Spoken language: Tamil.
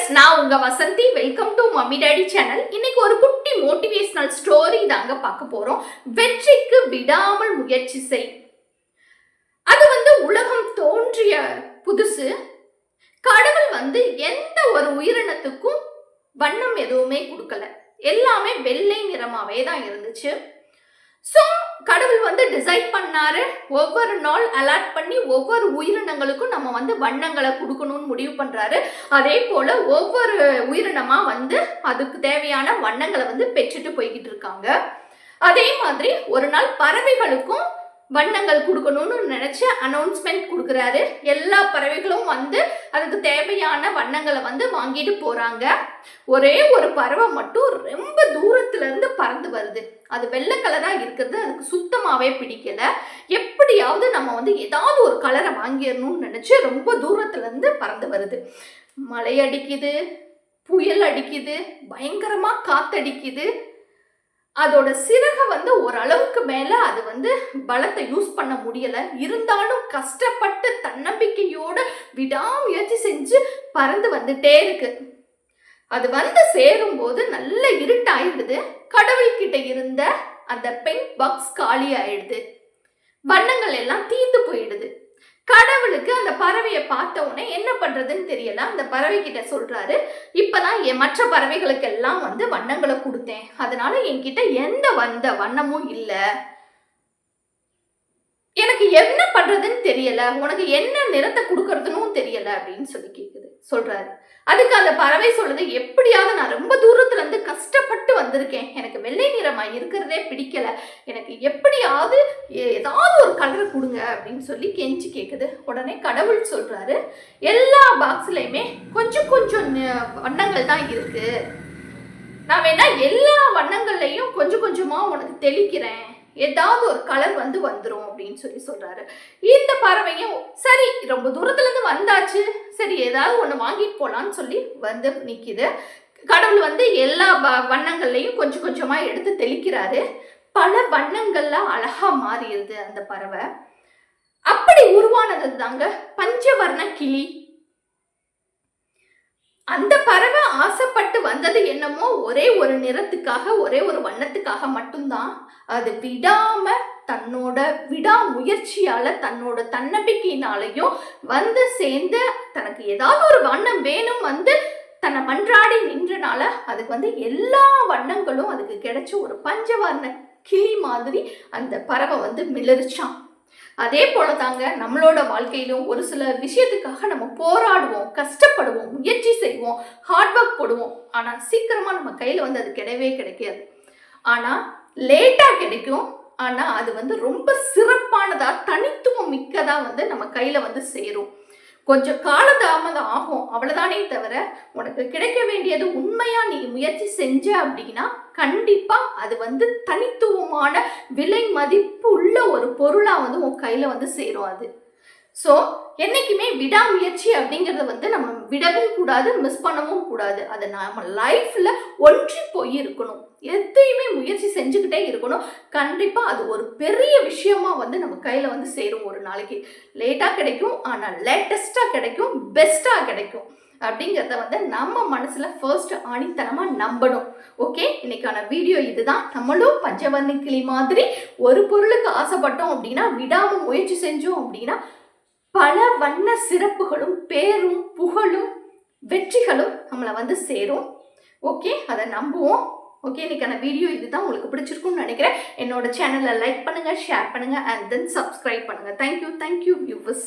ஃப்ரெண்ட்ஸ், நான் உங்க Vasanthi. Welcome to mummy daddy channel. இன்னைக்கு ஒரு குட்டி மோட்டிவேஷனல் ஸ்டோரி தாங்க பார்க்க போறோம். வெற்றிக்கு விடாமல் முயற்சி செய். அது உலகம் தோன்றிய புதுசு. கடவுள் எந்த ஒரு உயிரினத்துக்கும் வண்ணம் எதுவுமே கொடுக்கல. எல்லாமே வெள்ளை நிறமாவே தான் இருந்துச்சு. ஸோ கடவுள் டிசைட் பண்ணாரு, ஒவ்வொரு நாள் அலாட் பண்ணி ஒவ்வொரு உயிரினங்களுக்கும் நம்ம வண்ணங்களை கொடுக்கணும்னு முடிவு பண்றாரு. அதே போல ஒவ்வொரு உயிரினமா அதுக்கு தேவையான வண்ணங்களை பெற்றுட்டு போய்கிட்டு இருக்காங்க. அதே மாதிரி ஒரு நாள் பறவைகளுக்கும் வண்ணங்கள் கொடுக்கணும்னு நினைச்சு அனௌன்ஸ்மெண்ட் கொடுக்குறாரு. எல்லா பறவைகளும் அதுக்கு தேவையான வண்ணங்களை வாங்கிட்டு போறாங்க. ஒரே ஒரு பறவை மட்டும் ரொம்ப தூரத்துல இருந்து பறந்து வருது. அது வெள்ளை கலரா இருக்கிறது அதுக்கு சுத்தமாவே பிடிக்கல. எப்படியாவது நம்ம ஏதாவது ஒரு கலரை வாங்கிடணும்னு நினைச்சு ரொம்ப தூரத்துல இருந்து பறந்து வருது. மழை அடிக்குது, புயல் அடிக்குது, பயங்கரமா காத்தடிக்குது. அதோட சிறகை ஓரளவுக்கு மேல அது பலத்தை யூஸ் பண்ண முடியல. இருந்தாலும் கஷ்டப்பட்டு தன்னம்பிக்கையோட விடாமுயற்சி செஞ்சு பறந்து வந்துட்டே இருக்கு. அது சேரும் போது நல்ல இருட்டாயிடுது. கடவுள்கிட்ட இருந்த அந்த பெயிண்ட் பாக்ஸ் காலி ஆயிடுது. வண்ணங்கள் எல்லாம் தீர்ந்து போயிடுது. கடவுளுக்கு அந்த பறவையை பார்த்த உடனே என்ன பண்றதுன்னு தெரியல. அந்த பறவை கிட்ட சொல்றாரு, இப்பதான் மற்ற பறவைகளுக்கு எல்லாம் வண்ணங்களை கொடுத்தேன், அதனால என்கிட்ட எந்த வண்ணமும் இல்லை, எனக்கு என்ன பண்றதுன்னு தெரியல, உனக்கு என்ன நிறத்தை கொடுக்கறதுன்னு தெரியல அப்படின்னு சொல்றாரு. அதுக்கு அந்த பறவை சொல்லுது, எப்படியாவது நான் ரொம்ப தூரத்துல இருந்து கஷ்டப்பட்டு வந்திருக்கேன், எனக்கு வெள்ளை நிறமா இருக்கிறதே பிடிக்கல, எனக்கு எப்படியாவது ஏதாவது ஒரு கலரை கொடுங்க அப்படின்னு கெஞ்சி கேக்குது. உடனே கடவுள் சொல்றாரு, எல்லா பாக்ஸ்லயுமே கொஞ்சம் கொஞ்சம் வண்ணங்கள் தான் இருக்கு, நான் வேணா எல்லா வண்ணங்கள்லையும் கொஞ்சம் கொஞ்சமா உனக்கு தெளிக்கிறேன், ஏதாவது ஒரு கலர் வந்துரும் அப்படின்னு சொல்றாரு. இந்த பறவையும் சரி, ரொம்ப தூரத்துல இருந்து வந்தாச்சு, சரி ஏதாவது ஒண்ணு வாங்கிட்டு போலான்னு சொல்லி நிக்குது. கடவுள் எல்லா வண்ணங்கள்லையும் கொஞ்சம் கொஞ்சமா எடுத்து தெளிக்கிறாரு. பல வண்ணங்கள்லாம் அழகா மாறிடுது அந்த பறவை. அப்படி உருவானது தாங்க பஞ்சவர்ண கிளி. அந்த பறவை ஆசைப்பட்டு வந்தது என்னமோ ஒரே ஒரு நிறத்துக்காக, ஒரே ஒரு வண்ணத்துக்காக மட்டும்தான். அது விடாம தன்னோட விடாமுயற்சியால, தன்னோட தன்னம்பிக்கையினாலையும் சேர்ந்து தனக்கு ஏதாவது ஒரு வண்ணம் வேணும் தன்னை மன்றாடி நின்றனால அதுக்கு எல்லா வண்ணங்களும் அதுக்கு கிடைச்ச ஒரு பஞ்சவர்ண கிளி மாதிரி அந்த பறவை மிளறிச்சான். அதே போல தாங்க நம்மளோட வாழ்க்கையிலும் ஒரு சில விஷயத்துக்காக நம்ம போராடுவோம், கஷ்டப்படுவோம், முயற்சி செய்வோம், ஹார்ட் ஒர்க் போடுவோம். ஆனா சீக்கிரமா நம்ம கையில அது கிடைக்காது. ஆனா லேட்டா கிடைக்கும். ஆனா அது ரொம்ப சிறப்பானதா, தனித்துவம் மிக்கதா நம்ம கையில சேரும். கொஞ்சம் காலதாமதம் ஆகும், அவ்வளவுதானே தவிர உனக்கு கிடைக்க வேண்டியது உண்மையா நீ முயற்சி செஞ்ச அப்படின்னா கண்டிப்பா அது தனித்துவமான விலை மதிப்பு உள்ள ஒரு பொருளா உன் கையில சேரும். அது ஸோ என்னைக்குமே விடாமுயற்சி அப்படிங்கிறத நம்ம விடவும் கூடாது, மிஸ் பண்ணவும் கூடாது. அதை நம்ம லைஃப்ல ஒன்றி போய் இருக்கணும். எதையுமே முயற்சி செஞ்சுக்கிட்டே இருக்கணும். கண்டிப்பா அது ஒரு பெரிய விஷயமா நம்ம கையில சேரும். ஒரு நாளைக்கு லேட்டா கிடைக்கும், ஆனா லேட்டஸ்டா கிடைக்கும், பெஸ்டா கிடைக்கும் அப்படிங்கிறத நம்ம மனசுல ஃபர்ஸ்ட் ஆணித்தனமா நம்பணும். ஓகே, இன்னைக்கான வீடியோ இதுதான். நம்மளும் பஞ்சவர்ண கிளி மாதிரி ஒரு பொருளுக்கு ஆசைப்பட்டோம் அப்படின்னா, விடாம முயற்சி செஞ்சோம் அப்படின்னா பல வண்ண சிறப்புகளும் பேரும் புகழும் வெற்றிகளும் நம்மளை சேரும். ஓகே, அதை நம்புவோம். ஓகே, இன்னைக்கான வீடியோ இதுதான். உங்களுக்கு பிடிச்சிருக்கும்னு நினைக்கிறேன். என்னோட சேனலை லைக் பண்ணுங்க, ஷேர் பண்ணுங்க, அண்ட் தென் சப்ஸ்கிரைப் பண்ணுங்க. Thank you viewers.